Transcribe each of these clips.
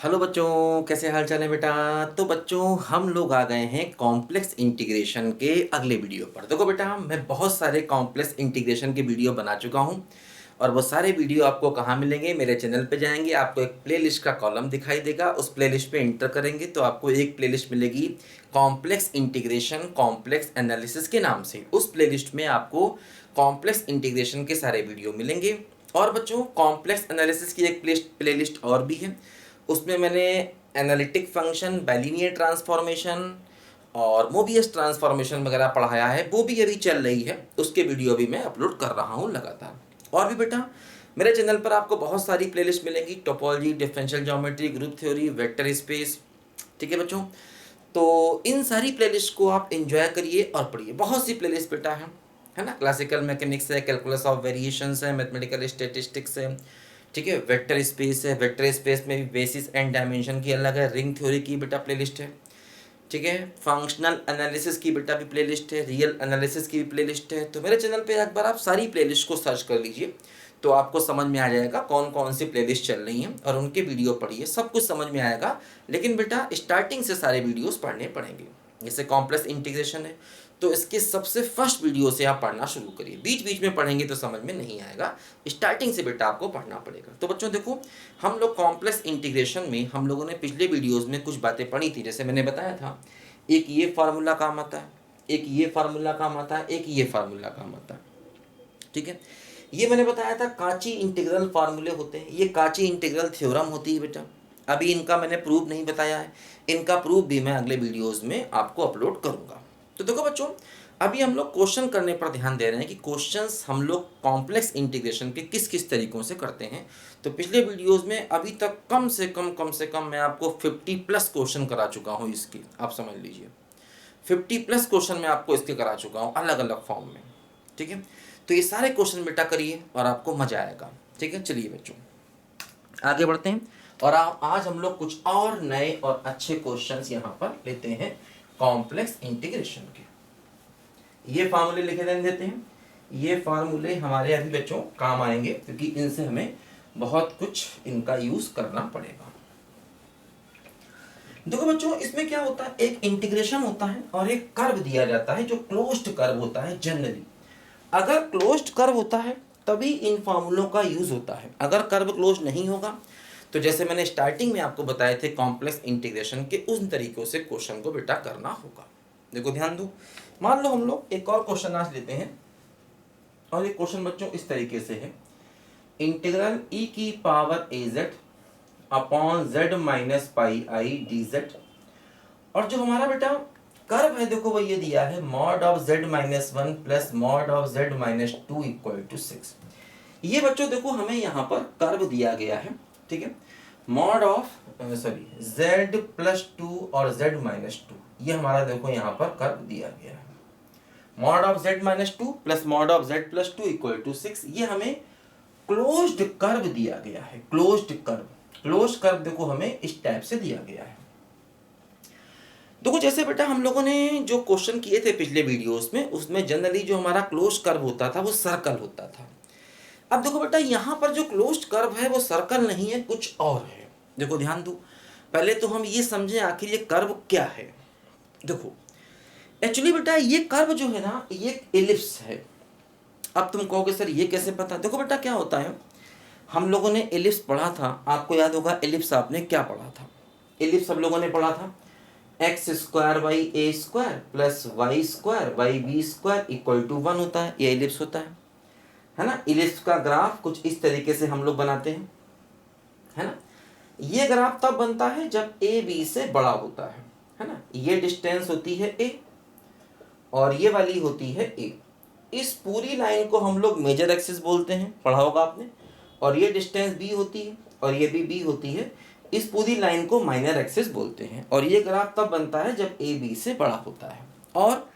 Hello बच्चों, कैसे हाल चाल है बेटा। तो बच्चों हम लोग आ गए हैं कॉम्प्लेक्स इंटीग्रेशन के अगले वीडियो पर। देखो बेटा, मैं बहुत सारे कॉम्प्लेक्स इंटीग्रेशन के वीडियो बना चुका हूं और वो सारे वीडियो आपको कहाँ मिलेंगे, मेरे चैनल पे जाएंगे, आपको एक प्लेलिस्ट का कॉलम दिखाई देगा, उस प्लेलिस्ट पे इंटर करेंगे तो आपको एक प्लेलिस्ट मिलेगी कॉम्प्लेक्स इंटीग्रेशन कॉम्प्लेक्स एनालिसिस के नाम से। उस प्लेलिस्ट में आपको कॉम्प्लेक्स इंटीग्रेशन के सारे वीडियो मिलेंगे। और बच्चों, कॉम्प्लेक्स एनालिसिस की एक प्लेलिस्ट और भी है, उसमें मैंने एनालिटिक फंक्शन, बाइलिनियर ट्रांसफॉर्मेशन और मोबियस ट्रांसफॉर्मेशन वगैरह पढ़ाया है। वो भी अभी चल रही है, उसके वीडियो भी मैं अपलोड कर रहा हूँ लगातार। और भी बेटा, मेरे चैनल पर आपको बहुत सारी प्लेलिस्ट मिलेंगी, topology, differential geometry, group theory, vector space. ठीक है बच्चों, तो इन सारी प्लेलिस्ट को आप एंजॉय करिए और पढ़िए। बहुत सी प्लेलिस्ट बेटा है ना। क्लासिकल मैकेनिक्स है, कैलकुलस ऑफ वेरिएशंस है, मैथमेटिकल स्टैटिस्टिक्स है, ठीक है, वेक्टर स्पेस है, वेक्टर स्पेस में भी बेसिस एंड डायमेंशन की अलग है, रिंग थ्योरी की बेटा प्लेलिस्ट है, ठीक है, फंक्शनल एनालिसिस की बेटा भी प्लेलिस्ट है, रियल एनालिसिस की भी प्लेलिस्ट है। तो मेरे चैनल पे एक बार आप सारी प्लेलिस्ट को सर्च कर लीजिए तो आपको समझ में आ जाएगा कौन कौन सी प्लेलिस्ट चल रही हैं और उनके वीडियो पढ़िए, सब कुछ समझ में आएगा। लेकिन बेटा स्टार्टिंग से सारे वीडियोस पढ़ने पड़ेंगे। जैसे कॉम्प्लेक्स इंटीग्रेशन है तो इसके सबसे फर्स्ट वीडियो से आप पढ़ना शुरू करिए, बीच बीच में पढ़ेंगे तो समझ में नहीं आएगा, स्टार्टिंग से बेटा आपको पढ़ना पड़ेगा। तो बच्चों देखो, हम लोग कॉम्प्लेक्स इंटीग्रेशन में हम लोगों ने पिछले वीडियोस में कुछ बातें पढ़ी थी। जैसे मैंने बताया था, एक ये फार्मूला काम आता है, एक ये फार्मूला काम आता है, एक ये फार्मूला काम आता है, ठीक है। ये मैंने बताया था काची इंटीग्रल फार्मूले होते हैं, ये काची इंटीग्रल थ्योरम होती है बेटा। अभी इनका मैंने प्रूफ नहीं बताया है, इनका प्रूफ भी मैं अगले वीडियोस में आपको अपलोड करूंगा। तो देखो बच्चों, अभी हम लोग क्वेश्चन करने पर ध्यान दे रहे हैं कि क्वेश्चंस हम लोग कॉम्प्लेक्स इंटीग्रेशन के किस किस तरीकों से करते हैं। तो पिछले वीडियोस में अभी तक कम से कम मैं आपको 50+ क्वेश्चन करा चुका हूँ इसके, आप समझ लीजिए 50+ क्वेश्चन मैं आपको इसके करा चुका हूँ अलग अलग फॉर्म में, ठीक है। तो ये सारे क्वेश्चन बेटा करिए और आपको मजा आएगा, ठीक है। चलिए बच्चों आगे बढ़ते हैं और आज हम लोग कुछ और नए और अच्छे क्वेश्चंस यहाँ पर लेते हैं कॉम्प्लेक्स इंटीग्रेशन के। ये फार्मूले लिखे देते हैं, ये फार्मूले हमारे अभी बच्चों काम आएंगे क्योंकि इनसे हमें बहुत कुछ इनका यूज करना पड़ेगा। देखो बच्चों, इसमें क्या होता है, एक इंटीग्रेशन होता है और एक कर्व दिया जाता है जो क्लोज्ड कर्व होता है। जनरली अगर क्लोज्ड कर्व होता है तभी इन फार्मूलों का यूज होता है, अगर कर्व क्लोज नहीं होगा तो जैसे मैंने स्टार्टिंग में आपको बताए थे कॉम्प्लेक्स इंटीग्रेशन के उन तरीकों से क्वेश्चन को बेटा करना होगा। देखो ध्यान दो, मान लो हम लोग एक और क्वेश्चन आज लेते हैं और ये क्वेश्चन बच्चों इस तरीके से है, इंटीग्रल e की power az upon z minus pi I D Z. और जो हमारा बेटा कर्व है देखो वो ये दिया है mod of z minus one plus mod of z minus two equal to 6। ये बच्चों देखो हमें यहाँ पर कर्व दिया गया है, ठीक है, mod of z plus two और z माइनस टू, ये हमारा देखो यहाँ पर कर्व दिया गया है। Mod of z minus two plus mod of z plus two equal to 6, ये हमें क्लोज्ड कर्व दिया गया है। क्लोज्ड कर्व, क्लोज्ड कर्व देखो हमें इस टाइप से दिया गया है। देखो जैसे बेटा हम लोगों ने जो क्वेश्चन किए थे पिछले वीडियोस में, उसमें जनरली जो हमारा क्लोज कर्व होता था वो सर्कल होता था। अब देखो बेटा यहाँ पर जो क्लोज्ड कर्व है वो सर्कल नहीं है, कुछ और है। देखो ध्यान दो, पहले तो हम ये समझें आखिर ये कर्व क्या है। देखो एक्चुअली बेटा ये कर्व जो है ना ये एक एलिप्स है। अब तुम कहोगे सर ये कैसे पता। देखो बेटा क्या होता है, हम लोगों ने एलिप्स पढ़ा था, आपको याद होगा एलिप्स आपने क्या पढ़ा था। एलिप्स सब लोगों ने पढ़ा था X square Y A square plus Y square Y B square equal to 1 होता है, ये एलिप्स होता है ना। एलिप्स का ग्राफ कुछ इस तरीके से हम लोग बनाते हैं, है ना। ये ग्राफ तब बनता है जब ए बी से बड़ा होता है ना। ये डिस्टेंस होती है ए और ये वाली होती है ए। इस पूरी लाइन को हम लोग मेजर एक्सिस बोलते हैं, पढ़ा होगा आपने। और ये डिस्टेंस बी होती है और ये भी बी होती है, इस पूरी लाइन को माइनर एक्सिस बोलते हैं। और ये ग्राफ तब बनता है जब ए बी से बड़ा होता है। और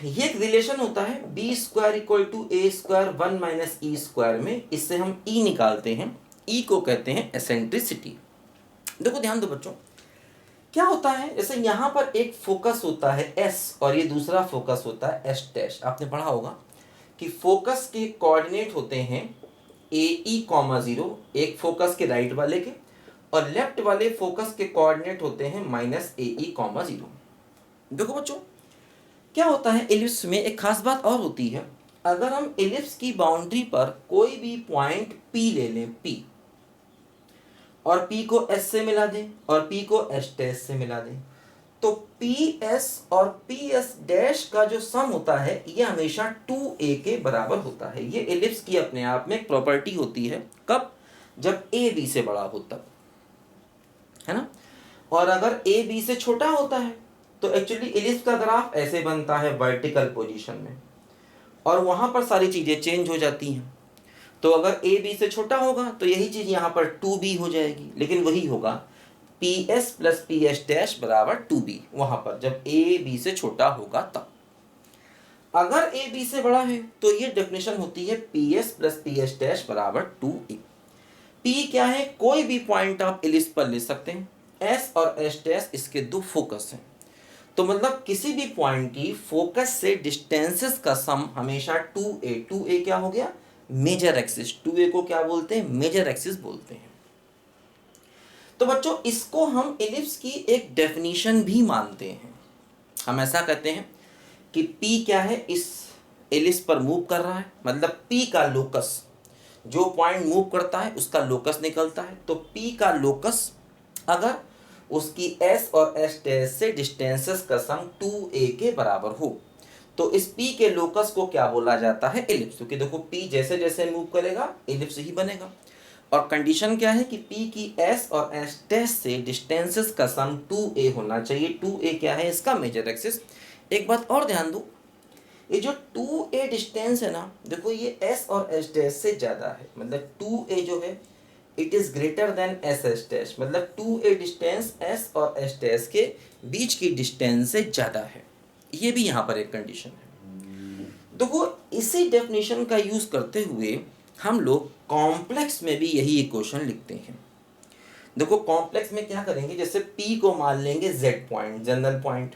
ये एक रिलेशन होता है B square equal to A square 1 minus E square में, इससे हम ई निकालते हैं। ई को कहते हैं एसेंट्रिसिटी। देखो ध्यान दो बच्चों, क्या होता है, जैसे यहाँ पर एक फोकस होता है एस और ये दूसरा फोकस होता है एस डैश। आपने पढ़ा होगा कि फोकस के कोऑर्डिनेट होते हैं ए ई कॉमा 0, एक फोकस के राइट वाले के, और लेफ्ट वाले फोकस के कोऑर्डिनेट होते हैं -AE, 0। देखो बच्चों, क्या होता है एलिप्स में एक खास बात और होती है। अगर हम एलिप्स की बाउंड्री पर कोई भी पॉइंट P ले लें, P, और P को S से मिला दें और P को S डैश से मिला दें, तो PS और PS डैश का जो सम होता है ये हमेशा 2A के बराबर होता है। ये एलिप्स की अपने आप में एक प्रॉपर्टी होती है। कब? जब A B से बड़ा हो तब, है ना। और अगर A B से छोटा होता है तो एक्चुअली एलिप्स का ग्राफ ऐसे बनता है वर्टिकल पोजीशन में, और वहां पर सारी चीजें चेंज हो जाती हैं। तो अगर A B से छोटा होगा तो यही चीज यहाँ पर 2B हो जाएगी, लेकिन वही होगा PS प्लस PS डैश बराबर 2B, वहां पर जब A B से छोटा होगा तब। अगर A B से बड़ा है तो ये डेफिनेशन होती है PS प्लस PS डैश बराबर 2A। P क्या है? कोई भी पॉइंट आप एलिप्स पर ले सकते हैं। S और S डैश इसके दो फोकस हैं। तो मतलब किसी भी पॉइंट की फोकस से डिस्टेंसेस का सम हमेशा 2A। 2A क्या हो गया? Major axis. 2A को क्या बोलते हैं? मेजर एक्सिस बोलते हैं। तो बच्चों, इसको हम एलिप्स की एक डेफिनेशन भी मानते हैं। हम ऐसा कहते हैं कि P क्या है? इस एलिप्स पर मूव कर रहा है, मतलब P का लोकस, जो पॉइंट मूव करता है उसका लोकस निकलता है। तो P का लोकस अगर उसकी S और S डैश से डिस्टेंसेस का सम 2A के बराबर हो तो इस P के लोकस को क्या बोला जाता है? एलिप्स। क्योंकि देखो P जैसे जैसे मूव करेगा एलिप्स ही बनेगा। और कंडीशन क्या है कि P की S और S डैश से डिस्टेंसेस का सम 2A होना चाहिए। 2A क्या है? इसका मेजर एक्सिस। एक बात और ध्यान दो, ये जो 2A डिस्टेंस है ना, देखो ये S और S डैश से ज़्यादा है, मतलब 2A जो है it is greater than SS dash, मतलब 2A डिस्टेंस S और S डैश के बीच की डिस्टेंस से ज़्यादा है। ये भी यहाँ पर एक कंडीशन है। देखो, इसी डेफिनेशन का यूज़ करते हुए हम लोग कॉम्प्लेक्स में भी यही इक्वेशन लिखते हैं। देखो कॉम्प्लेक्स में क्या करेंगे, जैसे P को मान लेंगे Z point, general point,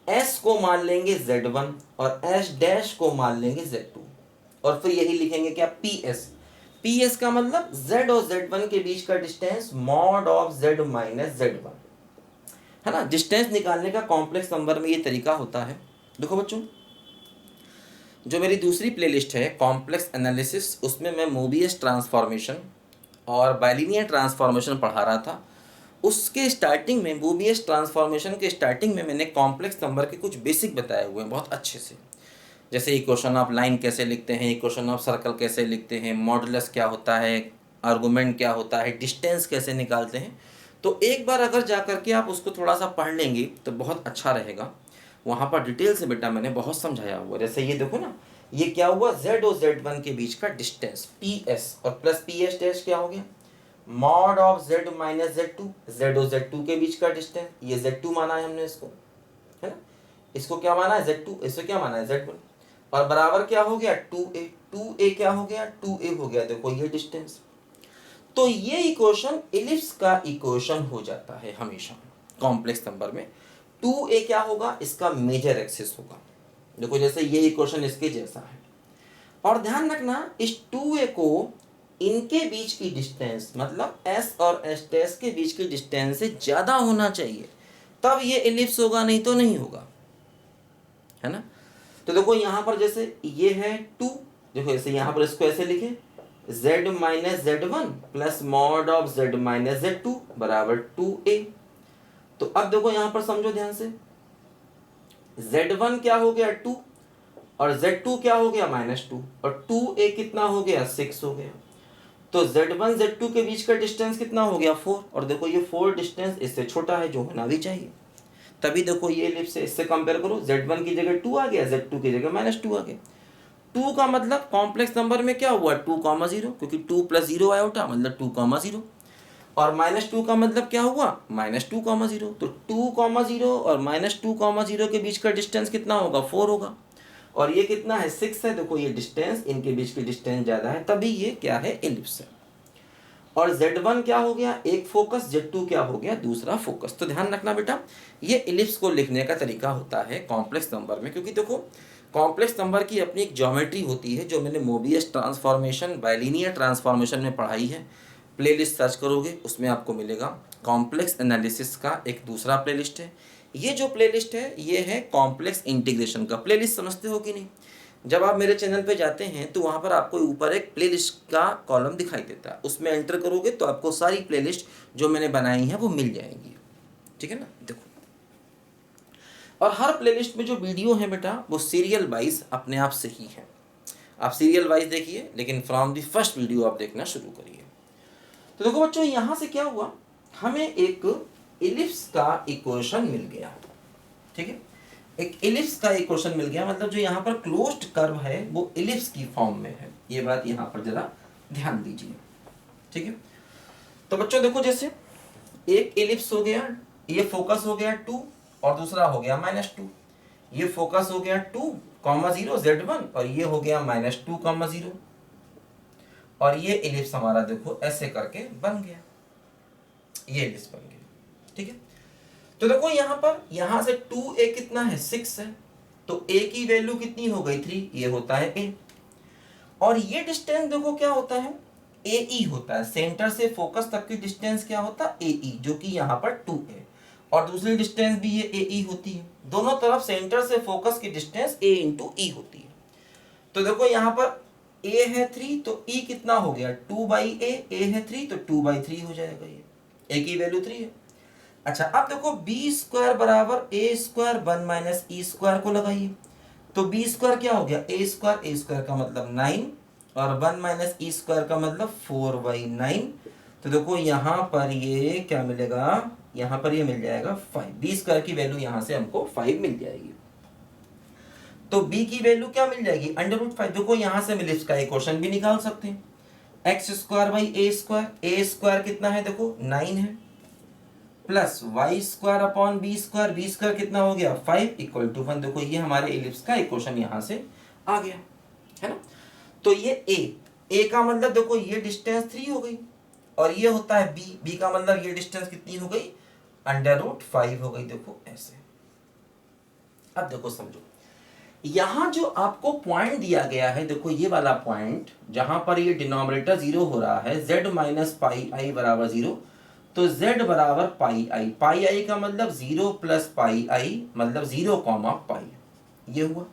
S को मान लेंगे Z1 और S डैश को मान लेंगे Z2, और फिर यही लिखेंगे क्या? PS। PS का मतलब Z और Z1 के बीच का distance mod of Z minus Z1, है ना। डिस्टेंस निकालने का कॉम्प्लेक्स नंबर में ये तरीका होता है। देखो बच्चों, जो मेरी दूसरी प्लेलिस्ट है कॉम्प्लेक्स एनालिसिस, उसमें मैं मोबियस ट्रांसफॉर्मेशन और बाइलिनियर ट्रांसफॉर्मेशन पढ़ा रहा था। उसके स्टार्टिंग में, मोबियस ट्रांसफॉर्मेशन के स्टार्टिंग में मैंने कॉम्प्लेक्स नंबर के कुछ बेसिक बताए हुए हैं बहुत अच्छे से। जैसे इक्वेशन ऑफ लाइन कैसे लिखते हैं, इक्वेशन ऑफ सर्कल कैसे लिखते हैं, मॉडुलस क्या होता है, आर्गूमेंट क्या होता है, डिस्टेंस कैसे निकालते हैं। तो एक बार अगर जा करके आप उसको थोड़ा सा पढ़ लेंगे तो बहुत अच्छा रहेगा। वहाँ पर डिटेल से बेटा मैंने बहुत समझाया हुआ। जैसे ये देखो ना, ये क्या हुआ? Z और Z1 के बीच का डिस्टेंस PS और प्लस PS डैश क्या हो गया? Mod of Z minus Z2। Z और Z2 के बीच का डिस्टेंस, ये Z2 माना है हमने इसको, है ना। इसको क्या माना है? Z2। इसको क्या माना है? Z1। और बराबर क्या हो गया? 2A। 2A क्या हो गया? 2A हो गया। देखो ये डिस्टेंस। तो ये इक्वेशन एलिप्स का इक्वेशन हो जाता है हमेशा कॉम्प्लेक्स नंबर में। 2A क्या होगा? इसका मेजर एक्सिस होगा। देखो जैसे ये इक्वेशन इसके जैसा है। और ध्यान रखना, इस 2A को इनके बीच की डिस्टेंस, मतलब S और S डैश के बीच की डिस्टेंस से ज़्यादा होना चाहिए, तब ये एलिप्स होगा, नहीं तो नहीं होगा, है ना। तो देखो यहाँ पर जैसे ये है 2, देखो ऐसे यहाँ पर इसको ऐसे लिखे Z minus Z1 plus mod of Z minus Z2 बराबर 2A। तो अब देखो यहाँ पर समझो ध्यान से, Z1 क्या हो गया? 2, और Z2 क्या हो गया? -2, और 2A कितना हो गया? 6 हो गया। तो Z1 Z2 के बीच का डिस्टेंस कितना हो गया? 4। और देखो ये 4 डिस्टेंस इससे छोटा है, जो होना भी चाहिए। तभी देखो ये एलिप्स है, इससे कंपेयर करो, Z1 की जगह 2 आ गया, Z2 की जगह -2 आ गया। 2 का मतलब कॉम्प्लेक्स नंबर में क्या हुआ? 2,0, क्योंकि 2 + 0 आया उठा, मतलब 2,0। और -2 का मतलब क्या हुआ? -2,0। तो 2,0 और -2,0 के बीच का डिस्टेंस कितना होगा? 4 होगा। और ये कितना है? 6 है। देखो ये डिस्टेंस, इनके बीच की डिस्टेंस ज़्यादा है, तभी ये क्या है? एलिप्स है। और Z1 क्या हो गया? एक फोकस, Z2 क्या हो गया? दूसरा फोकस। तो ध्यान रखना बेटा, ये एलिप्स को लिखने का तरीका होता है कॉम्प्लेक्स नंबर में। क्योंकि देखो कॉम्प्लेक्स नंबर की अपनी एक ज्योमेट्री होती है, जो मैंने मोबियस ट्रांसफॉर्मेशन, बाइलिनियर ट्रांसफॉर्मेशन में पढ़ाई है। प्लेलिस्ट सर्च करोगे उसमें आपको मिलेगा कॉम्प्लेक्स एनालिसिस का एक दूसरा प्लेलिस्ट है। ये जो प्लेलिस्ट है ये है कॉम्प्लेक्स इंटीग्रेशन का प्लेलिस्ट। समझते हो कि नहीं? जब आप मेरे चैनल पे जाते हैं तो वहाँ पर आपको ऊपर एक प्लेलिस्ट का कॉलम दिखाई देता है, उसमें एंटर करोगे तो आपको सारी प्लेलिस्ट जो मैंने बनाई हैं वो मिल जाएंगी। ठीक है ना? देखो, और हर प्लेलिस्ट में जो वीडियो है बेटा वो सीरियल वाइज अपने आप से ही है। आप सीरियल वाइज देखिए, लेकिन फ्रॉम दी फर्स्ट वीडियो आप देखना शुरू करिए। तो देखो बच्चों, यहाँ से क्या हुआ, हमें एक इलिप्स का इक्वेशन मिल गया। ठीक है, एक इलिप्स का इक्वेशन मिल गया, मतलब जो यहाँ पर क्लोज्ड कर्व है वो इलिप्स की फॉर्म में है। ये बात यहाँ पर जरा ध्यान दीजिए। ठीक है, तो बच्चों देखो, जैसे एक इलिप्स हो गया, ये फोकस हो गया 2 और दूसरा हो गया -2। ये फोकस हो गया 2,0 Z1 और ये हो गया -2,0 और ये इलिप्स हमारा देखो ऐसे करके बन गया, ये इलिप्स बन गया। ठीक है, तो देखो यहाँ पर, यहाँ से 2a कितना है 6 है, तो a की वैल्यू कितनी हो गई 3, ये होता है a। और ये डिस्टेंस देखो क्या होता है, AE होता है, सेंटर से फोकस तक की डिस्टेंस क्या होता है AE, जो कि यहाँ पर 2 है। और दूसरी डिस्टेंस भी ये AE होती है, दोनों तरफ सेंटर से फोकस की डिस्टेंस A इंटू E होती है। तो देखो यहाँ पर A है 3 तो E कितना हो गया 2/a, A है 3 तो 2/3 हो जाएगा, ये A की वैल्यू 3 है। अच्छा, अब देखो b स्क्वायर बराबर a square 1 minus E square को लगाइए, तो b स्क्वायर क्या हो गया a स्क्वायर का मतलब 9 और 1 माइनस ई स्क्वायर का मतलब 4/9। तो देखो यहाँ पर ये क्या मिलेगा, यहाँ पर ये मिल जाएगा 5। b स्क्वायर की वैल्यू यहाँ से हमको 5 मिल जाएगी, तो b की वैल्यू क्या मिल जाएगी √5। देखो यहाँ से हम इलिप्स का इक्वेशन भी निकाल सकते हैं, x square by a square कितना है देखो 9 है, plus Y square upon B square कितना हो गया 5 इक्वल टू 1। देखो ये हमारे इलिप्स का इक्वेशन यहाँ से आ गया, है ना। तो ये a का मतलब देखो ये डिस्टेंस 3 हो गई, और ये होता है b का मतलब ये डिस्टेंस कितनी हो गई √5 हो गई। देखो ऐसे। अब देखो समझो, यहाँ जो आपको पॉइंट दिया गया है, देखो ये वाला पॉइंट जहां पर ये डिनोमिनेटर 0 हो रहा है, z माइनस पाई आई बराबर 0, तो z बराबर पाई आई का मतलब 0 प्लस पाई आई मतलब 0 पाई, ये हुआ,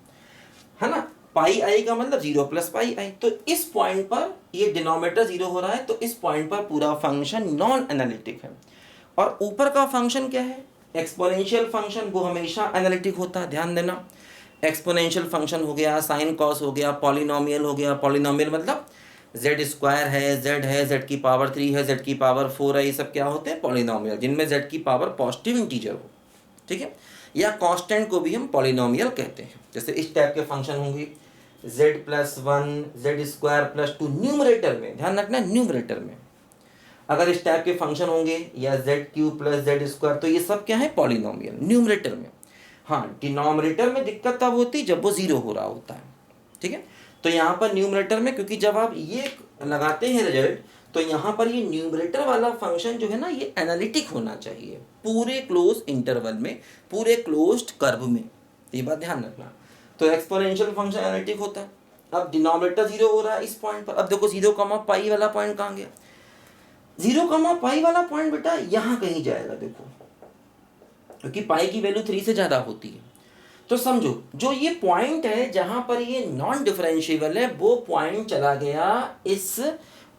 है ना। पाई आई का मतलब 0 प्लस पाई आई। तो इस पॉइंट पर ये डिनोमिनेटर 0 हो रहा है, तो इस पॉइंट पर पूरा फंक्शन नॉन एनालिटिक है। और ऊपर का फंक्शन क्या है, एक्सपोनेंशियल फंक्शन, वो हमेशा एनालिटिक होता है, ध्यान देना। एक्सपोनेंशियल फंक्शन हो गया, साइन कॉस हो गया, पॉलिनोमियल हो गया। पॉलिनोमियल मतलब z स्क्वायर है, z की पावर 3 है, z की पावर 4 है, ये सब क्या होते हैं पॉलिनोमियल, जिनमें z की पावर पॉजिटिव इंटीजर हो। ठीक है, या कांस्टेंट को भी हम पॉलिनोमियल कहते हैं। जैसे इस टाइप के फंक्शन होंगे z plus 1 z square plus 2, numerator में ध्यान रखना, न्यूमरेटर में अगर इस टाइप के फंक्शन होंगे, या z cube plus z square, तो ये सब क्या है पॉलिनोमियल न्यूमरेटर में। हाँ, डिनोमिनेटर में दिक्कत तब होती जब वो 0 हो रहा होता है। ठीक है, तो यहाँ पर न्यूमरेटर में, क्योंकि जब आप ये लगाते हैं रिजल्ट, तो यहाँ पर ये न्यूमरेटर वाला फंक्शन जो है ना, ये एनालिटिक होना चाहिए पूरे क्लोज इंटरवल में, पूरे क्लोज्ड कर्व में, ये बात ध्यान रखना। तो एक्सपोनेंशियल फंक्शन एनालिटिक होता है। अब डिनोमिनेटर 0 हो रहा है इस पॉइंट पर, अब देखो 0, वाला पॉइंट कहाँ गया, 0, वाला पॉइंट बेटा यहाँ कहीं जाएगा, देखो, क्योंकि पाई की वैल्यू 3 से ज़्यादा होती है। तो समझो, जो ये पॉइंट है जहां पर ये नॉन डिफरेंशिएबल है, वो पॉइंट चला गया इस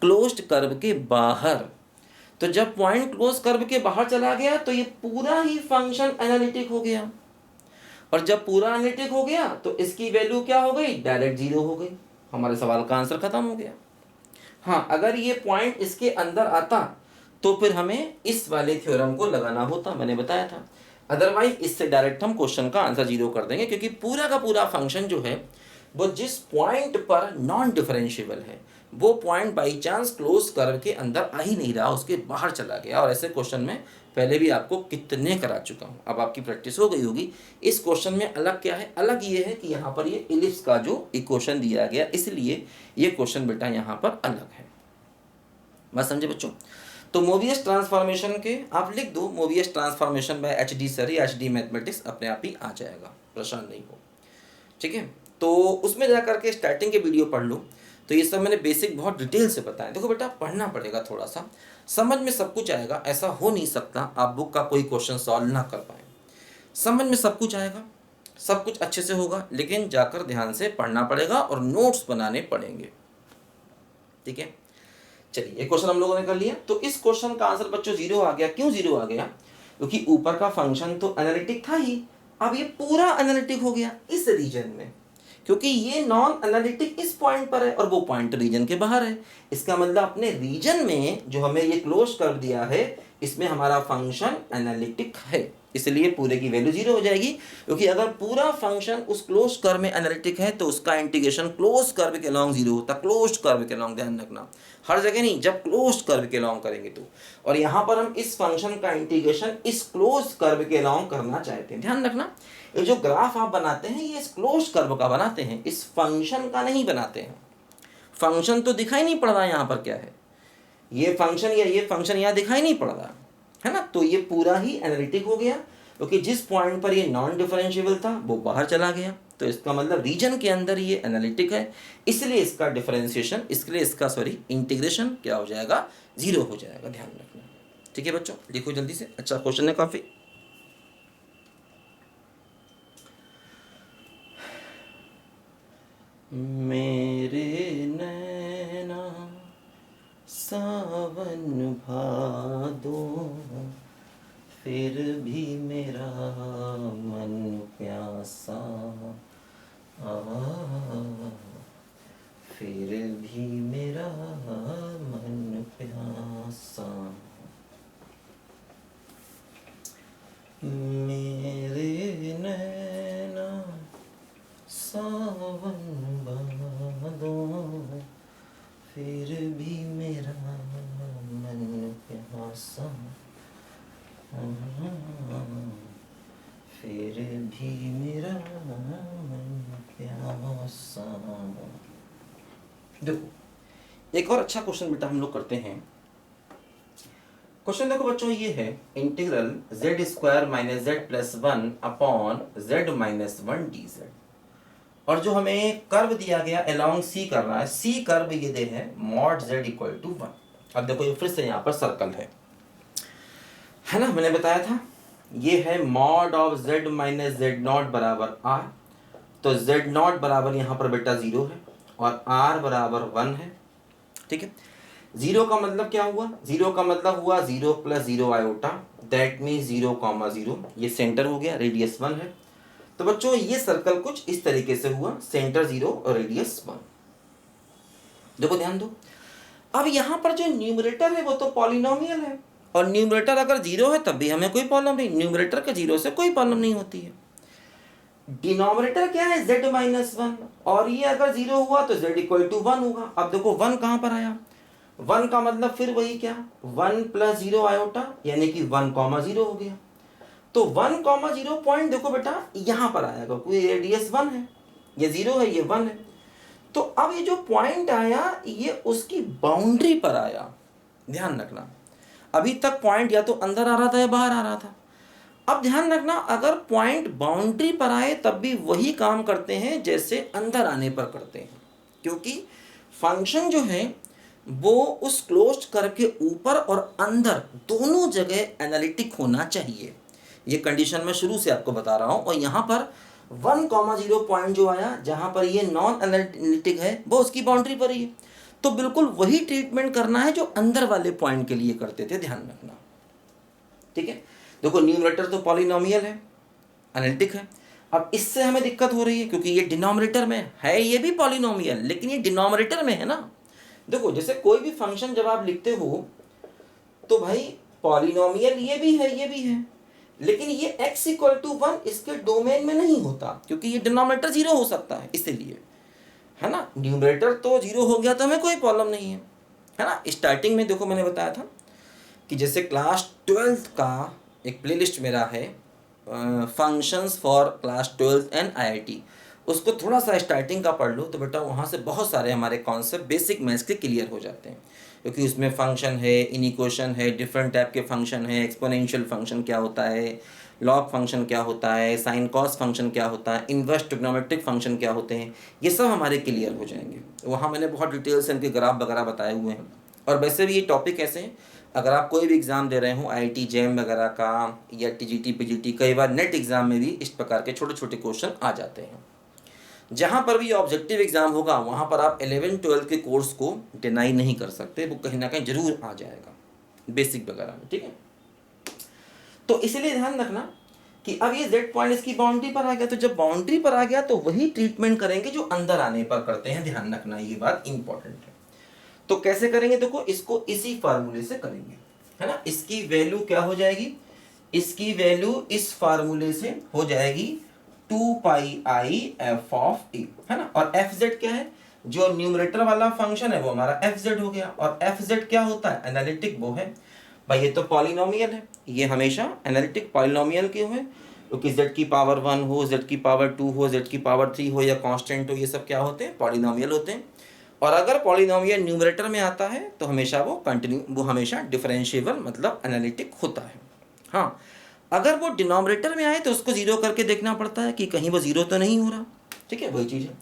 क्लोज्ड कर्व के बाहर। तो जब पॉइंट क्लोज कर्व के बाहर चला गया, तो ये पूरा ही फंक्शन एनालिटिक हो गया, और जब पूरा एनालिटिक हो गया तो इसकी वैल्यू क्या हो गई, डायरेक्ट 0 हो गई। हमारे सवाल का आंसर खत्म हो गया। हाँ, अगर ये पॉइंट इसके अंदर आता तो फिर हमें इस वाले थ्योरम को लगाना होता, मैंने बताया था। अदरवाइज इससे डायरेक्ट हम क्वेश्चन का आंसर 0 कर देंगे, क्योंकि पूरा का पूरा फंक्शन जो है वो जिस पॉइंट पर नॉन डिफरेंशिएबल है, वो point by chance close curve के अंदर आ ही नहीं रहा, उसके बाहर चला गया। और ऐसे क्वेश्चन में पहले भी आपको कितने करा चुका हूँ, अब आपकी प्रैक्टिस हो गई होगी। इस क्वेश्चन में अलग क्या है, अलग ये है कि यहाँ पर ये इलिप्स का जो इक्वेशन दिया गया, इसलिए ये क्वेश्चन बेटा यहाँ पर अलग है। बात समझे बच्चों। तो मोबियस ट्रांसफॉर्मेशन के आप लिख दो, Mobius transformation by HD sir या HD मैथमेटिक्स, अपने आप ही आ जाएगा, परेशान नहीं हो। ठीक है, तो उसमें जा करके स्टार्टिंग के वीडियो पढ़ लो। तो ये सब मैंने बेसिक बहुत डिटेल से बताया। देखो बेटा पढ़ना पड़ेगा थोड़ा सा, समझ में सब कुछ आएगा। ऐसा हो नहीं सकता आप बुक का कोई क्वेश्चन सॉल्व ना कर पाए। समझ में सब कुछ आएगा, सब कुछ अच्छे से होगा, लेकिन जाकर ध्यान से पढ़ना पड़ेगा और नोट्स बनाने पड़ेंगे। ठीक है, चलिए एक क्वेश्चन हम लोगों ने कर लिया। तो इस क्वेश्चन का आंसर बच्चों 0 आ गया। क्यों 0 आ गया? क्योंकि ऊपर का फंक्शन तो एनालिटिक था ही, अब ये पूरा एनालिटिक हो गया इस रीजन में, क्योंकि ये नॉन एनालिटिक इस पॉइंट पर है और वो पॉइंट रीजन के बाहर है। इसका मतलब अपने रीजन में जो हमें ये क्लोज कर दिया है, इसमें हमारा फंक्शन एनालिटिक है, इसलिए पूरे की वैल्यू 0 हो जाएगी। क्योंकि अगर पूरा फंक्शन उस क्लोज कर्व में एनालिटिक है तो उसका इंटीग्रेशन क्लोज कर्व के अलॉन्ग 0 होता। क्लोज कर्व के अलॉन्ग, ध्यान रखना, हर जगह नहीं, जब क्लोज कर्व के अलॉन्ग करेंगे तो। और यहाँ पर हम इस फंक्शन का इंटीग्रेशन इस क्लोज कर्व के अलॉन्ग करना चाहते हैं। ध्यान रखना, ये जो ग्राफ आप बनाते हैं ये इस क्लोज कर्व का बनाते हैं, इस फंक्शन का नहीं बनाते हैं। फंक्शन तो दिखाई नहीं पड़ रहा यहाँ पर क्या है, ये फंक्शन या ये फंक्शन यहाँ दिखाई नहीं पड़ रहा है ना। तो ये पूरा ही एनालिटिक हो गया, क्योंकि जिस पॉइंट पर ये नॉन डिफरेंशिएबल था वो बाहर चला गया। तो इसका मतलब रीजन के अंदर ये एनालिटिक है, इसलिए इसका डिफरेंशिएशन, इसलिए इसका इंटीग्रेशन क्या हो जाएगा? 0 हो जाएगा। ध्यान रखना। ठीक है बच्चों, लिखो जल्दी से। अच्छा क्वेश्चन है काफी। मेरे नैना सावन भादो, फिर भी मेरा मन प्यासा, फिर भी मेरा मन प्यासा। मेरे नैना सावन भादो, फिर भी मेरा मन प्यासा, फिर भी मेरा मन प्यासा। देखो एक और अच्छा क्वेश्चन बेटा हम लोग करते हैं। क्वेश्चन देखो बच्चों, ये है integral z square minus z plus 1 upon z minus 1 dz, और जो हमें कर्व दिया गया अलोंग C कर रहा है, C कर्व ये दे है मॉड z इक्वल टू 1। अब देखो ये फिर से यहाँ पर सर्कल है ना, मैंने बताया था ये है mod of z minus z not बराबर r। तो z नॉट बराबर यहाँ पर बेटा 0 है और r बराबर 1 है। ठीक है, 0 का मतलब क्या हुआ? 0 का मतलब हुआ 0 प्लस 0 आयोटा, दैट मीन्स 0,0। ये सेंटर हो गया, रेडियस 1 है। तो बच्चों ये सर्कल कुछ इस तरीके से हुआ, सेंटर 0 और रेडियस 1। देखो ध्यान दो, अब यहाँ पर जो न्यूमरेटर है वो तो पॉलिनोमियल है, और न्यूमरेटर अगर 0 है तब भी हमें कोई प्रॉब्लम नहीं, न्यूमरेटर के 0 से कोई प्रॉब्लम नहीं होती है। डिनोमिनेटर क्या है? z माइनस 1, और ये अगर 0 हुआ तो z इक्वल टू 1 होगा। अब देखो 1 कहाँ पर आया? 1 का मतलब फिर वही क्या, 1 प्लस 0 आयोटा, यानी कि 1,0 हो गया। तो 1,0 पॉइंट देखो बेटा यहाँ पर आएगा, कोई रेडियस 1 है, ये 0 है, ये 1 है। तो अब ये जो पॉइंट आया ये उसकी बाउंड्री पर आया। ध्यान रखना, अभी तक पॉइंट या तो अंदर आ रहा था या बाहर आ रहा था। अब ध्यान रखना, अगर पॉइंट बाउंड्री पर आए तब भी वही काम करते हैं जैसे अंदर आने पर करते हैं, क्योंकि फंक्शन जो है वो उस क्लोज्ड कर्व के ऊपर और अंदर दोनों जगह एनालिटिक होना चाहिए। ये कंडीशन मैं शुरू से आपको बता रहा हूँ। और यहाँ पर 1,0 पॉइंट जो आया जहाँ पर ये नॉन एनालिटिक है वो उसकी बाउंड्री पर ही है। तो बिल्कुल वही ट्रीटमेंट करना है जो अंदर वाले पॉइंट के लिए करते थे, ध्यान रखना। ठीक है, देखो न्यूमरेटर तो पॉलिनोमियल है, एनालिटिक है। अब इससे हमें दिक्कत हो रही है क्योंकि ये डिनोमिनेटर में है, ये भी पॉलिनोमियल, लेकिन ये डिनोमिनेटर में है ना। देखो जैसे कोई भी फंक्शन जब आप लिखते हो तो भाई पॉलिनोमियल ये भी है, ये भी है, लेकिन ये x इक्वल टू 1 इसके डोमेन में नहीं होता, क्योंकि ये डिनोमिनेटर 0 हो सकता है, इसलिए है ना। न्यूमरेटर तो 0 हो गया तो हमें कोई प्रॉब्लम नहीं है ना। स्टार्टिंग में देखो मैंने बताया था कि जैसे क्लास 12th का एक प्लेलिस्ट मेरा है, functions for class 12th and IIT, उसको थोड़ा सा स्टार्टिंग का पढ़ लो तो बेटा वहाँ से बहुत सारे हमारे कॉन्सेप्ट बेसिक मैथ्स के क्लियर हो जाते हैं, क्योंकि उसमें फंक्शन है, इनिक्वेशन है, डिफरेंट टाइप के फंक्शन है, एक्सपोनेंशियल फंक्शन क्या होता है, लॉग फंक्शन क्या होता है, साइन कॉस फंक्शन क्या होता है, इन्वर्स ट्रिग्नोमेट्रिक फंक्शन क्या होते हैं, ये सब हमारे क्लियर हो जाएंगे। वहाँ मैंने बहुत डिटेल से इनके ग्राफ वगैरह बताए हुए हैं। और वैसे भी ये टॉपिक ऐसे हैं, अगर आप कोई भी एग्ज़ाम दे रहे हो IIT JEM वगैरह का या TGT PGT, कई बार नेट एग्ज़ाम में भी इस प्रकार के छोटे छोटे क्वेश्चन आ जाते हैं। जहाँ पर भी ऑब्जेक्टिव एग्जाम होगा वहाँ पर आप 11-12 के कोर्स को डिनाई नहीं कर सकते, वो कहीं ना कहीं जरूर आ जाएगा बेसिक वगैरह में, ठीक है। तो इसलिए ध्यान रखना कि अब ये जेड पॉइंट इसकी बाउंड्री पर आ गया, तो जब बाउंड्री पर आ गया तो वही ट्रीटमेंट करेंगे जो अंदर आने पर करते हैं, ध्यान रखना ये बात इंपॉर्टेंट है। तो कैसे करेंगे, देखो इसको इसी फार्मूले से करेंगे, है ना। इसकी वैल्यू क्या हो जाएगी, इसकी वैल्यू इस फार्मूले से हो जाएगी 2πi f ऑफ ए, है ना। और एफ जेड क्या है, जो न्यूमरेटर वाला फंक्शन है वो हमारा एफ जेड हो गया। और एफ जेड क्या होता है, एनालिटिक वो है भाई, ये तो पॉलिनोमियल है, ये हमेशा एनालिटिक पॉलिनोमियल क्यों है, क्योंकि जेड की पावर 1 हो, जेड की पावर 2 हो, जेड की पावर 3 हो या कांस्टेंट हो, ये सब क्या होते हैं, पॉलिनोमियल होते हैं। और अगर पॉलिनोमियल न्यूमरेटर में आता है तो हमेशा वो हमेशा डिफरेंशिएबल मतलब एनालिटिक होता है। हाँ, अगर वो डिनोमिनेटर में आए तो उसको जीरो करके देखना पड़ता है कि कहीं वो जीरो तो नहीं हो रहा, ठीक है, वही चीज है।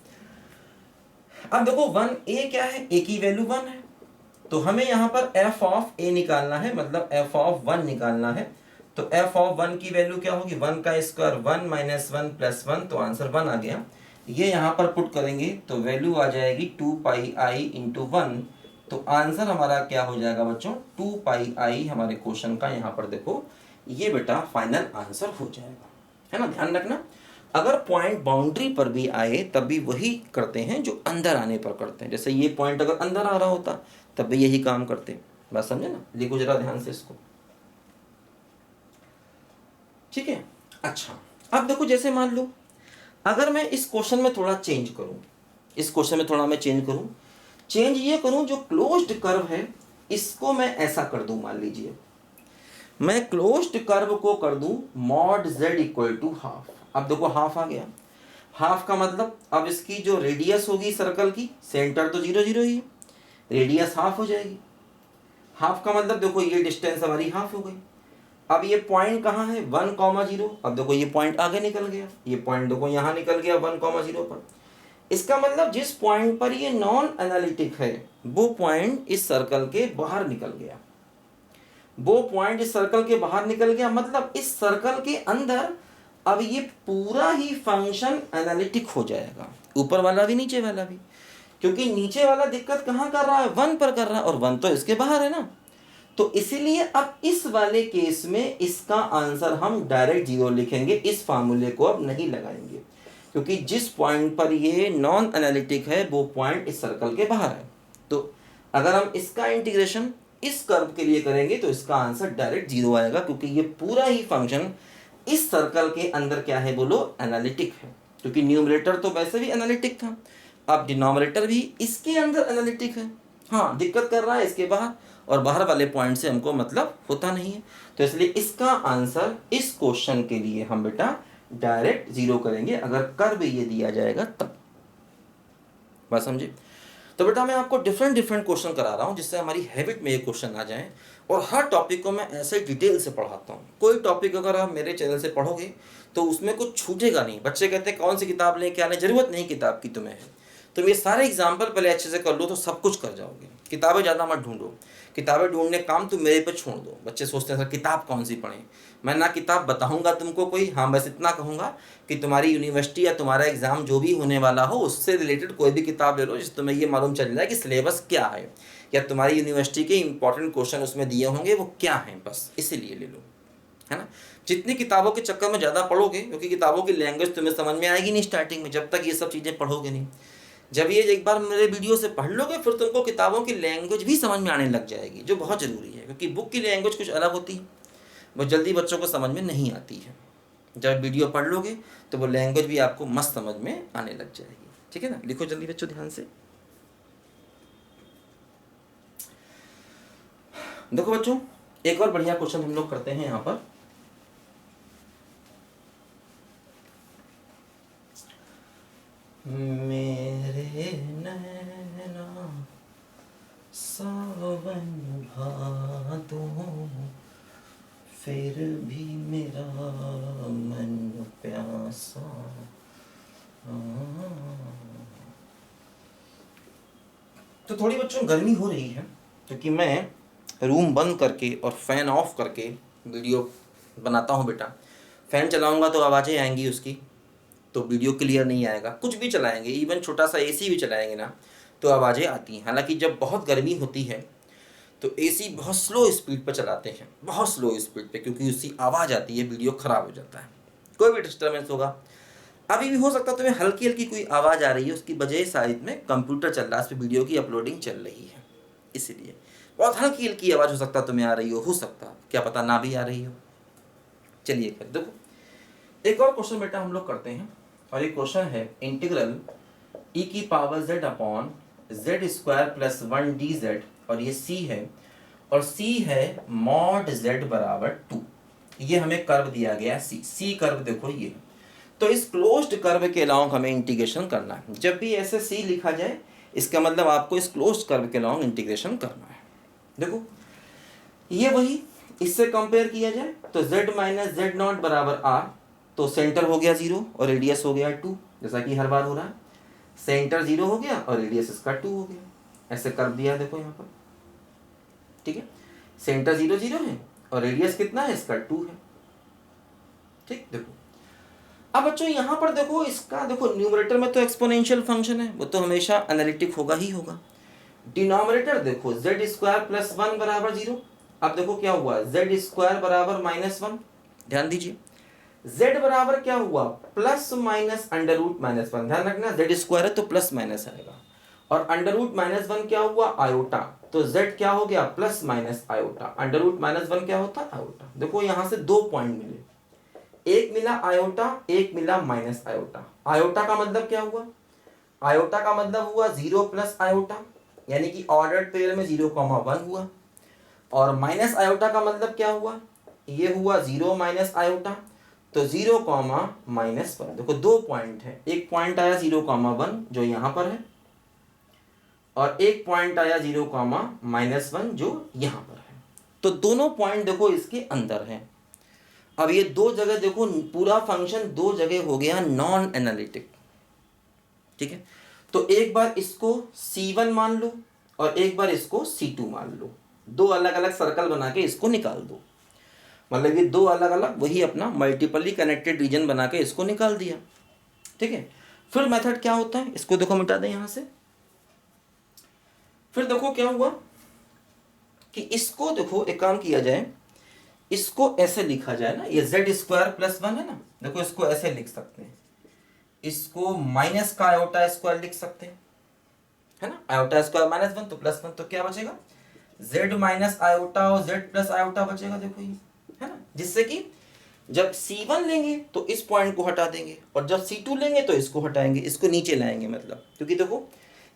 अब देखो 1a क्या है, a की वैल्यू 1 है, तो हमें यहाँ पर f ऑफ a निकालना है, मतलब f ऑफ 1 निकालना है। तो f ऑफ 1 की वैल्यू क्या होगी, 1 का स्क्वायर 1 माइनस 1 प्लस 1, तो आंसर 1 आ गया। ये यहाँ पर पुट करेंगे तो वैल्यू आ जाएगी 2πi इंटू 1, तो आंसर हमारा क्या हो जाएगा बच्चों, 2πi हमारे क्वेश्चन का यहाँ पर देखो ये बेटा फाइनल आंसर हो जाएगा, है ना। ध्यान रखना अगर पॉइंट बाउंड्री पर भी आए तब भी वही करते हैं जो अंदर आने पर करते हैं। जैसे ये पॉइंट अगर अंदर आ रहा होता तब भी यही काम करते हैं, बात समझे ना। लिखो जरा ध्यान से इसको, ठीक है। अच्छा, अब देखो जैसे मान लो अगर मैं इस क्वेश्चन में थोड़ा चेंज करूं, इस क्वेश्चन में थोड़ा मैं चेंज करूं, चेंज ये करूं जो क्लोज्ड कर्व है इसको मैं ऐसा कर दूं, मान लीजिए मैं क्लोज्ड कर्व को कर दूं mod z equal to half. अब देखो हाफ आ गया, हाफ का मतलब अब इसकी जो रेडियस होगी सर्कल की, सेंटर तो 0 0 ही है, रेडियस हाफ हो जाएगी। हाफ का मतलब देखो ये डिस्टेंस हमारी हाफ हो गई। अब ये पॉइंट कहाँ है, 1,0। अब देखो ये पॉइंट आगे निकल गया, ये पॉइंट देखो यहाँ निकल गया 1,0 पर। इसका मतलब जिस पॉइंट पर ये नॉन एनालिटिक है वो पॉइंट इस सर्कल के बाहर निकल गया, वो पॉइंट इस सर्कल के बाहर निकल गया, मतलब इस सर्कल के अंदर अब ये पूरा ही फंक्शन एनालिटिक हो जाएगा, ऊपर वाला भी नीचे वाला भी, क्योंकि नीचे वाला दिक्कत कहाँ कर रहा है, 1 पर कर रहा है और 1 तो इसके बाहर है ना। तो इसीलिए अब इस वाले केस में इसका आंसर हम डायरेक्ट 0 लिखेंगे, इस फार्मूले को अब नहीं लगाएंगे, क्योंकि जिस पॉइंट पर ये नॉन एनालिटिक है वो पॉइंट इस सर्कल के बाहर है। तो अगर हम इसका इंटीग्रेशन इस कर्व के लिए करेंगे तो इसका आंसर डायरेक्ट 0 आएगा, क्योंकि ये पूरा ही फंक्शन इस सर्कल के अंदर क्या है बोलो, एनालिटिक है। क्योंकि न्यूमरेटर तो वैसे भी एनालिटिक था, अब डिनोमिनेटर भी इसके अंदर एनालिटिक है। हाँ, दिक्कत कर रहा है इसके बाहर, और बाहर वाले पॉइंट से हमको मतलब होता नहीं है। तो इसलिए इसका आंसर इस क्वेश्चन के लिए हम बेटा डायरेक्ट 0 करेंगे, अगर कर्व ये दिया जाएगा तब। बात समझे। तो बेटा मैं आपको डिफरेंट क्वेश्चन करा रहा हूँ जिससे हमारी हैबिट में ये क्वेश्चन आ जाए, और हर टॉपिक को मैं ऐसे डिटेल से पढ़ाता हूँ। कोई टॉपिक अगर आप मेरे चैनल से पढ़ोगे तो उसमें कुछ छूटेगा नहीं। बच्चे कहते हैं कौन सी किताब लें, क्या लें, जरूरत नहीं किताब की तुम्हें है, तुम ये सारे एग्जाम्पल पहले अच्छे से कर लो तो सब कुछ कर जाओगे। किताबें ज़्यादा मत ढूंढो, किताबें ढूंढने काम तुम मेरे पे छोड़ दो। बच्चे सोचते हैं सर किताब कौन सी पढ़ें, मैं ना किताब बताऊंगा तुमको कोई, हाँ बस इतना कहूँगा कि तुम्हारी यूनिवर्सिटी या तुम्हारा एग्जाम जो भी होने वाला हो उससे रिलेटेड कोई भी किताब ले लो जिससे तुम्हें ये मालूम चल जाए कि सिलेबस क्या है, या तुम्हारी यूनिवर्सिटी के इंपॉर्टेंट क्वेश्चन उसमें दिए होंगे वो क्या हैं, बस इसीलिए ले लो, है ना। जितनी किताबों के चक्कर में ज़्यादा पढ़ोगे, क्योंकि किताबों की लैंग्वेज तुम्हें समझ में आएगी नहीं स्टार्टिंग में, जब तक ये सब चीज़ें पढ़ोगे नहीं। जब ये एक बार मेरे वीडियो से पढ़ लोगे फिर तुमको किताबों की लैंग्वेज भी समझ में आने लग जाएगी, जो बहुत ज़रूरी है, क्योंकि बुक की लैंग्वेज कुछ अलग होती है, वो जल्दी बच्चों को समझ में नहीं आती है। जब वीडियो पढ़ लोगे तो वो लैंग्वेज भी आपको मस्त समझ में आने लग जाएगी, ठीक है ना। लिखो जल्दी बच्चों ध्यान से। देखो बच्चों एक और बढ़िया क्वेश्चन हम लोग करते हैं यहाँ पर। मेरे नैना सावन भादों, फिर भी मेरा मन प्यासा। तो थोड़ी बच्चों गर्मी हो रही है क्योंकि मैं रूम बंद करके और फैन ऑफ करके वीडियो बनाता हूँ बेटा। फैन चलाऊंगा तो आवाज़ें आएंगी उसकी, तो वीडियो क्लियर नहीं आएगा। कुछ भी चलाएंगे, इवन छोटा सा एसी भी चलाएंगे ना, तो आवाज़ें आती हैं। हालांकि जब बहुत गर्मी होती है तो एसी बहुत स्लो स्पीड पर चलाते हैं, बहुत स्लो स्पीड पे, क्योंकि उसकी आवाज़ आती है, वीडियो ख़राब हो जाता है, कोई भी डिस्टर्बेंस होगा। अभी भी हो सकता है तुम्हें हल्की हल्की कोई आवाज़ आ रही है, उसकी वजह साइड में कंप्यूटर चल रहा है, उस पर वीडियो की अपलोडिंग चल रही है, इसीलिए बहुत हल्की हल्की आवाज़ हो सकता है तुम्हें आ रही हो सकता, क्या पता ना भी आ रही हो। चलिए फिर देखो, एक और क्वेश्चन बेटा हम लोग करते हैं, और एक क्वेश्चन है इंटीग्रल e की power z upon Z square plus 1 dz, और ये c है, और c है मॉड z बराबर 2। ये हमें कर्व दिया गया है c कर्व देखो ये। तो इस क्लोज्ड कर्व के अलॉन्ग हमें इंटीग्रेशन करना है। जब भी ऐसे c लिखा जाए इसका मतलब आपको इस क्लोज्ड कर्व के अलॉन्ग इंटीग्रेशन करना है। देखो ये वही, इससे कंपेयर किया जाए तो z माइनस जेड नॉट बराबर r, तो सेंटर हो गया 0 और रेडियस हो गया 2, जैसा कि हर बार हो रहा है। सेंटर 0 हो गया और रेडियस इसका 2 हो गया, ऐसे कर दिया देखो यहाँ पर, ठीक है। सेंटर 0 0 है और रेडियस कितना है इसका 2 है, ठीक। देखो अब बच्चों यहाँ पर देखो, इसका देखो न्यूमरेटर में तो एक्सपोनेंशियल फंक्शन है, वो तो हमेशा एनालिटिक होगा ही होगा। डिनोमिनेटर देखो जेड स्क्वायर प्लस 1 बराबर 0। अब देखो क्या हुआ, जेड स्क्वायर बराबर -1, ध्यान दीजिए। z बराबर क्या हुआ, प्लस माइनस अंडर रूट -1, ध्यान रखना जेड स्क्वायर है तो प्लस माइनस आएगा, और अंडर रूट -1 क्या हुआ, आयोटा, तो z क्या हो गया, plus minus iota, under root -1 क्या होता है, आयोटा। देखो यहाँ से 2 पॉइंट मिले, एक मिला आयोटा, एक मिला माइनस आयोटा। आयोटा का मतलब क्या हुआ, आयोटा का मतलब हुआ 0 प्लस आयोटा, यानी कि ऑर्डर्ड पेयर में 0,1 हुआ, और माइनस आयोटा का मतलब क्या हुआ, ये हुआ 0 माइनस आयोटा, तो 0,-1। देखो 2 पॉइंट है, एक पॉइंट आया 0,1 जो यहाँ पर है, और एक पॉइंट आया 0,-1 जो यहाँ पर है। तो दोनों पॉइंट देखो इसके अंदर है। अब ये दो जगह देखो, पूरा फंक्शन दो जगह हो गया नॉन एनालिटिक, ठीक है। तो एक बार इसको C1 मान लो और एक बार इसको C2 मान लो, दो अलग अलग सर्कल बना के इसको निकाल दो, मतलब ये दो अलग अलग वही अपना मल्टीपली कनेक्टेड रीजन बना के इसको निकाल दिया, ठीक है। फिर मेथड क्या होता है, इसको देखो मिटा दें यहाँ से। फिर देखो क्या हुआ कि इसको देखो एक काम किया जाए, इसको ऐसे लिखा जाए ना, ये जेड स्क्वायर प्लस 1 है ना, देखो इसको ऐसे लिख सकते हैं, इसको माइनस का आयोटा स्क्वायर लिख सकते हैं, है ना। आयोटा स्क्वायर -1 तो +1, तो क्या बचेगा, z माइनस आयोटा और z प्लस आयोटा बचेगा, देखो ये, है ना। जिससे कि जब C1 लेंगे तो इस पॉइंट को हटा देंगे, और जब C2 लेंगे तो इसको हटाएंगे, इसको नीचे लाएंगे, मतलब क्योंकि देखो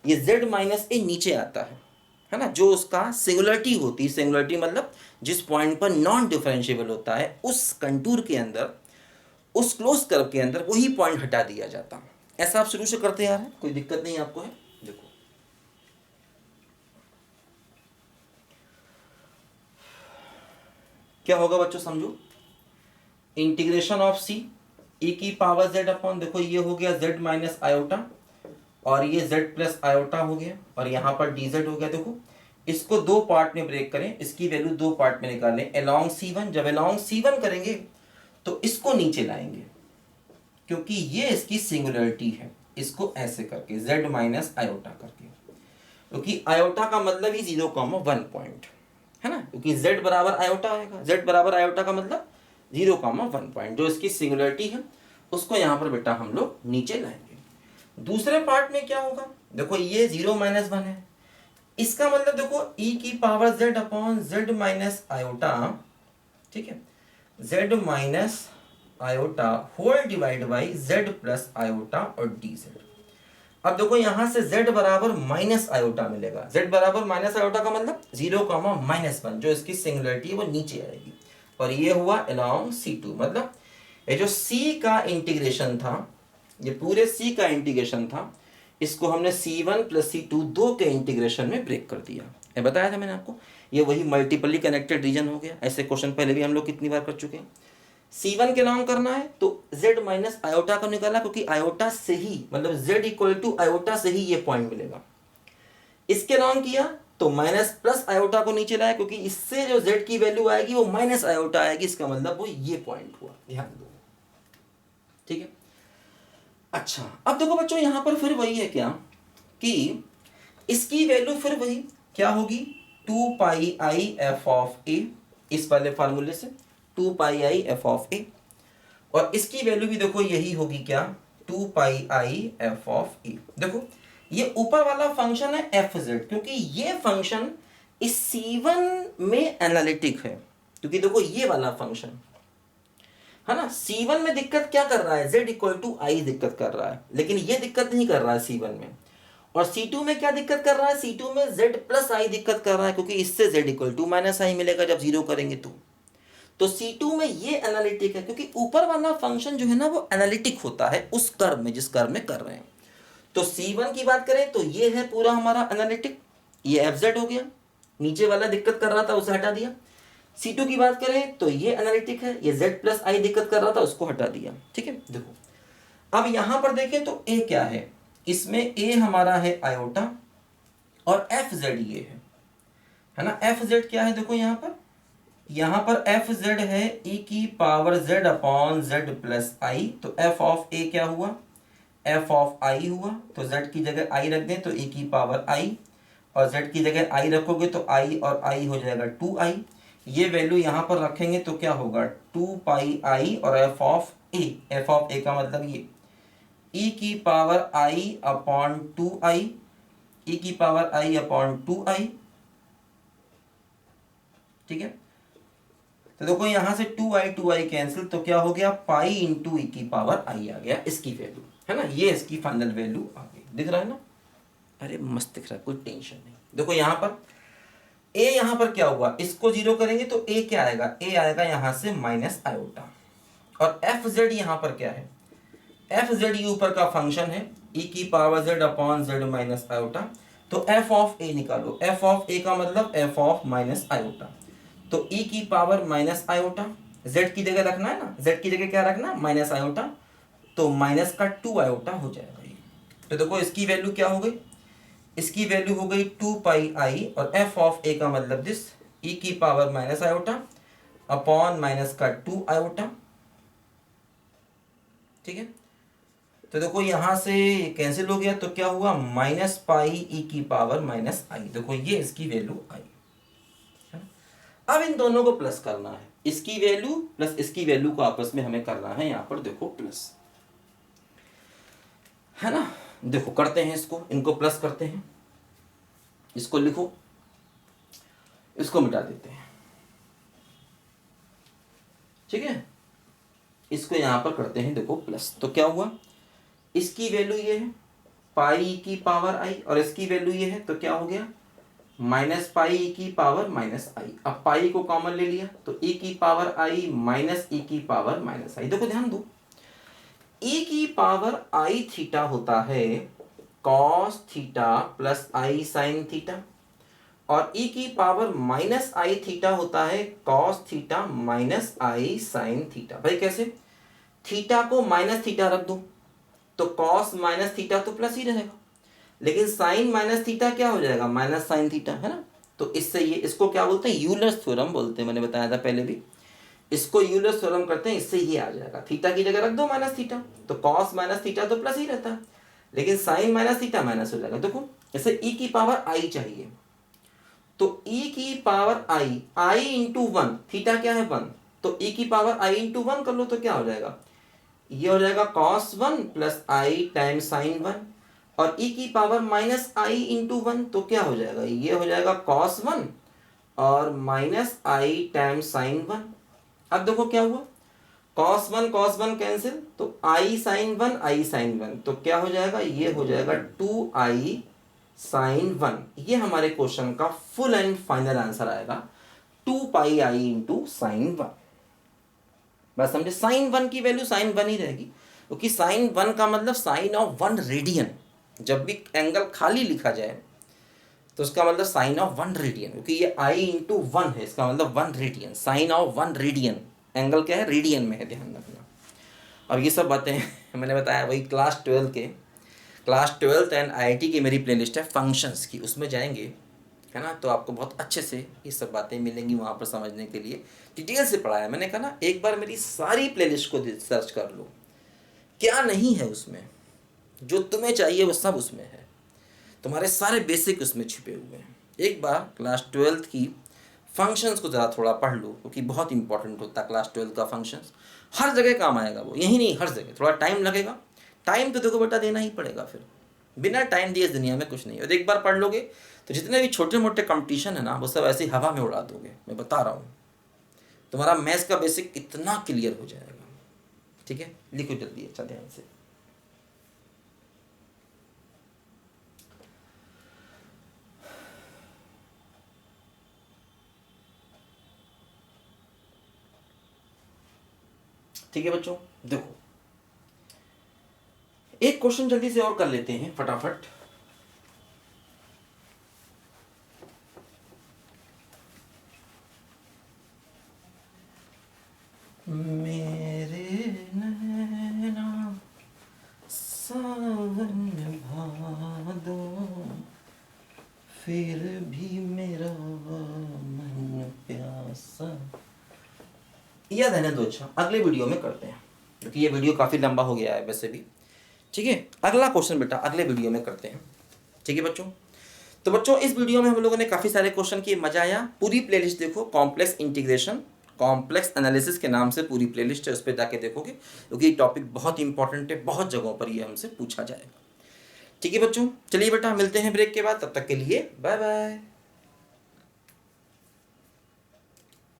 ये z माइनस ए नीचे आता है ना, जो उसका सिंगुलरिटी होती है। सिंगुलरिटी मतलब जिस पॉइंट पर नॉन डिफरेंशिएबल होता है, उस कंटूर के अंदर, उस क्लोज कर्व के अंदर वही पॉइंट हटा दिया जाता। ऐसा आप शुरू से करते आ रहे हैं, कोई दिक्कत नहीं आपको है। देखो क्या होगा बच्चों, समझो, इंटीग्रेशन ऑफ c e की पावर z अपॉन, देखो ये हो गया z माइनस आयोटा, और ये z प्लस आयोटा हो गया, और यहाँ पर dz हो गया। देखो इसको दो पार्ट में ब्रेक करें, इसकी वैल्यू दो पार्ट में निकालें, अलोंग C1। जब अलोंग C1 करेंगे तो इसको नीचे लाएंगे, क्योंकि ये इसकी सिंगुलरिटी है, इसको ऐसे करके z माइनस आयोटा करके, क्योंकि आयोटा का मतलब ही 0,1 पॉइंट है ना, क्योंकि z बराबर आयोटा आएगा, z बराबर आयोटा का मतलब 0,1 पॉइंट, जो इसकी सिंगुलरिटी है उसको यहाँ पर बेटा हम लोग नीचे लाएंगे। दूसरे पार्ट में क्या होगा, देखो ये 0-1 है, इसका मतलब देखो e की power z upon z minus iota, ठीक है, z minus iota whole divide by z plus iota और dz। अब देखो यहां से z बराबर माइनस आयोटा मिलेगा, z बराबर माइनस आयोटा का मतलब 0,-1, जो इसकी सिंगुलरिटी है वो नीचे आएगी, और ये हुआ अलोंग C2। मतलब ये जो c का इंटीग्रेशन था ये पूरे c का इंटीग्रेशन था, इसको हमने c1 प्लस c2 दो के इंटीग्रेशन में ब्रेक कर दिया। ये बताया था मैंने आपको, ये वही मल्टीपली कनेक्टेड रीजन हो गया। ऐसे क्वेश्चन पहले भी हम लोग कितनी बार कर चुके हैं। c1 के नाम करना है तो z माइनस आयोटा का निकाला, क्योंकि आयोटा से ही मतलब z इक्वल टू आयोटा से ही ये पॉइंट मिलेगा। इसके नाम किया तो माइनस प्लस आयोटा को नीचे लाया, क्योंकि इससे जो z की वैल्यू आएगी वो माइनस आयोटा आएगी, इसका मतलब वो ये पॉइंट हुआ, ध्यान दो। ठीक है, अच्छा अब देखो बच्चों यहां पर फिर वही है क्या कि इसकी वैल्यू फिर वही क्या होगी, 2 पाई आई एफ ऑफ ए, इस वाले फार्मूले से 2 पाई आई एफ ऑफ ए, और इसकी वैल्यू भी देखो यही होगी क्या, 2 पाई आई एफ ऑफ ए। देखो ये ऊपर वाला फंक्शन है एफ जेड, क्योंकि ये फंक्शन इस C1 में एनालिटिक है, क्योंकि देखो ये वाला फंक्शन है ना, C1 में दिक्कत क्या कर रहा है, z इक्वल टू आई दिक्कत कर रहा है, लेकिन ये दिक्कत नहीं कर रहा है C1 में। और C2 में क्या दिक्कत कर रहा है, C2 में z प्लस आई दिक्कत कर रहा है, क्योंकि इससे z इक्वल टू माइनस आई मिलेगा जब जीरो करेंगे तो C2 में ये एनालिटिक है, क्योंकि ऊपर वाला फंक्शन जो है ना वो एनालिटिक होता है उस कर्व में जिस कर्व में कर रहे हैं। तो C1 की बात करें तो ये है पूरा हमारा एनालिटिक, ये fz हो गया, नीचे वाला दिक्कत कर रहा था उसे हटा दिया। C2 की बात करें तो ये एनालिटिक है, ये z प्लस आई दिक्कत कर रहा था उसको हटा दिया। ठीक है, देखो अब यहां पर देखें तो a क्या है, इसमें a हमारा है आयोटा और fz ये है ना, fz क्या है, देखो यहां पर fz है e की power z upon z plus I, तो f ऑफ a क्या हुआ, f ऑफ i हुआ, तो z की जगह i रख दें तो e की पावर i, और z की जगह i रखोगे तो i और i हो जाएगा 2i, ये वैल्यू यहाँ पर रखेंगे तो क्या होगा 2 पाई आई और f ऑफ a का मतलब ये e की power i upon 2i, e की पावर i अपॉन 2i। ठीक है, तो देखो यहाँ से 2i कैंसिल, तो क्या हो गया पाई इंटू ई की पावर i आ गया, इसकी वैल्यू है ना, ये इसकी फाइनल वैल्यू आ गई। दिख रहा है ना, अरे मस्त दिख रहा है, कोई टेंशन नहीं। देखो यहाँ पर a यहाँ पर क्या हुआ, इसको जीरो करेंगे तो a क्या आएगा, a आएगा यहाँ से माइनस आयोटा, और एफ जेड यहाँ पर क्या है, एफ जेड ये ऊपर का फंक्शन है e की power z upon z minus iota, तो f ऑफ a निकालो, f ऑफ a का मतलब f ऑफ माइनस आयोटा, तो e की पावर माइनस आयोटा, z की जगह रखना है ना, z की जगह क्या रखना माइनस आयोटा, तो माइनस का 2 आयोटा हो जाएगा ये। तो देखो इसकी वैल्यू क्या हो गई, इसकी वैल्यू हो गई 2 पाई आई और f ऑफ a का मतलब दिस e की power minus iota upon minus का 2 आयोटा। ठीक है, तो देखो यहां से कैंसिल हो गया तो क्या हुआ माइनस पाई e की पावर माइनस आई, देखो ये इसकी वैल्यू आई। अब इन दोनों को प्लस करना है, इसकी वैल्यू प्लस इसकी वैल्यू को आपस में हमें करना है, यहां पर देखो प्लस है ना। देखो करते हैं इसको, इनको प्लस करते हैं, इसको लिखो, इसको मिटा देते हैं। ठीक है, इसको यहां पर करते हैं देखो प्लस, तो क्या हुआ, इसकी वैल्यू ये है पाई की पावर आई और इसकी वैल्यू ये है, तो क्या हो गया माइनस पाई की पावर माइनस आई। अब पाई को कॉमन ले लिया तो e की पावर आई माइनस e की पावर माइनस आई। देखो ध्यान दो, e की पावर आई थीटा होता है कॉस थीटा प्लस आई साइन थीटा, और e की पावर माइनस आई थीटा होता है कॉस थीटा माइनस आई साइन थीटा। भाई कैसे, थीटा को माइनस थीटा रख दो तो कॉस माइनस थीटा तो प्लस ही रहेगा, लेकिन साइन माइनस थीटा क्या हो जाएगा माइनस साइन थीटा, है ना। तो इससे ये, इसको क्या बोलते हैं यूलर्स थ्योरम बोलते हैं, मैंने बताया था पहले भी, इसको यूलर्स थ्योरम करते हैं, इससे ये आ जाएगा, थीटा की जगह रख दो माइनस थीटा तो कॉस माइनस थीटा तो प्लस ही रहता है, लेकिन साइन माइनस थीटा माइनस हो जाएगा। देखो इसे e की पावर आई चाहिए, तो e की पावर आई इंटू 1, थीटा क्या है 1, तो e की पावर आई इंटू 1 कर लो तो क्या हो जाएगा, ये हो जाएगा cos 1 प्लस आई टाइम साइन 1, और e की पावर माइनस आई इंटू 1 तो क्या हो जाएगा, ये हो जाएगा cos 1 और माइनस आई टाइम साइन 1। अब देखो क्या हुआ, cos 1 कैंसिल, तो आई साइन 1 तो क्या हो जाएगा, ये हो जाएगा 2i साइन 1। ये हमारे क्वेश्चन का फुल एंड फाइनल आंसर आएगा 2 पाई आई इंटू साइन 1। बस समझे, साइन 1 की वैल्यू साइन 1 ही रहेगी, क्योंकि साइन 1 का मतलब साइन ऑफ 1 रेडियन। जब भी एंगल खाली लिखा जाए तो उसका मतलब साइन ऑफ 1 रेडियन, क्योंकि ये आई इंटू 1 है, इसका मतलब 1 radian, sine of 1 radian. Angle क्या है, रेडियन में है, ध्यान रखना। अब ये सब बातें मैंने बताया वही क्लास 12 एंड आईआईटी की मेरी प्लेलिस्ट है फंक्शंस की, उसमें जाएंगे, है ना, तो आपको बहुत अच्छे से ये सब बातें मिलेंगी वहाँ पर समझने के लिए। डिटेल से पढ़ाया मैंने, कहा ना एक बार मेरी सारी प्लेलिस्ट को सर्च कर लो, क्या नहीं है उसमें, जो तुम्हें चाहिए वो सब उसमें है, तुम्हारे सारे बेसिक उसमें छिपे हुए हैं। एक बार क्लास 12 की फंक्शंस को ज़रा थोड़ा पढ़ लो, क्योंकि बहुत इंपॉर्टेंट होता है क्लास 12 का फंक्शंस, हर जगह काम आएगा वो, यही नहीं हर जगह। थोड़ा टाइम लगेगा, टाइम तो देखो बेटा देना ही पड़ेगा, फिर बिना टाइम दिए इस दुनिया में कुछ नहीं है। और एक बार पढ़ लोगे तो जितने भी छोटे मोटे कंपटीशन है ना वो सब ऐसे ही हवा में उड़ा दोगे, मैं बता रहा हूँ। तुम्हारा मैथ्स का बेसिक इतना क्लियर हो जाएगा। ठीक है, लिखो जल्दी, अच्छा ध्यान से। ठीक है बच्चों, देखो एक क्वेश्चन जल्दी से और कर लेते हैं फटाफट। मेरे नैना सावन भादो, फिर भी मेरा मन प्यासा। याद है ना दो, अच्छा अगले वीडियो में करते हैं, क्योंकि ये वीडियो काफ़ी लंबा हो गया है वैसे भी। ठीक है, अगला क्वेश्चन बेटा अगले वीडियो में करते हैं। ठीक है बच्चों, तो बच्चों इस वीडियो में हम लोगों ने काफ़ी सारे क्वेश्चन किए, मजा आया। पूरी प्लेलिस्ट देखो, कॉम्प्लेक्स इंटीग्रेशन कॉम्प्लेक्स एनालिसिस के नाम से पूरी प्लेलिस्ट है, उस पर जाके देखोगे, क्योंकि टॉपिक बहुत इंपॉर्टेंट है, बहुत जगहों पर ये हमसे पूछा जाएगा। ठीक है बच्चों, चलिए बेटा मिलते हैं ब्रेक के बाद, तब तक के लिए बाय बाय।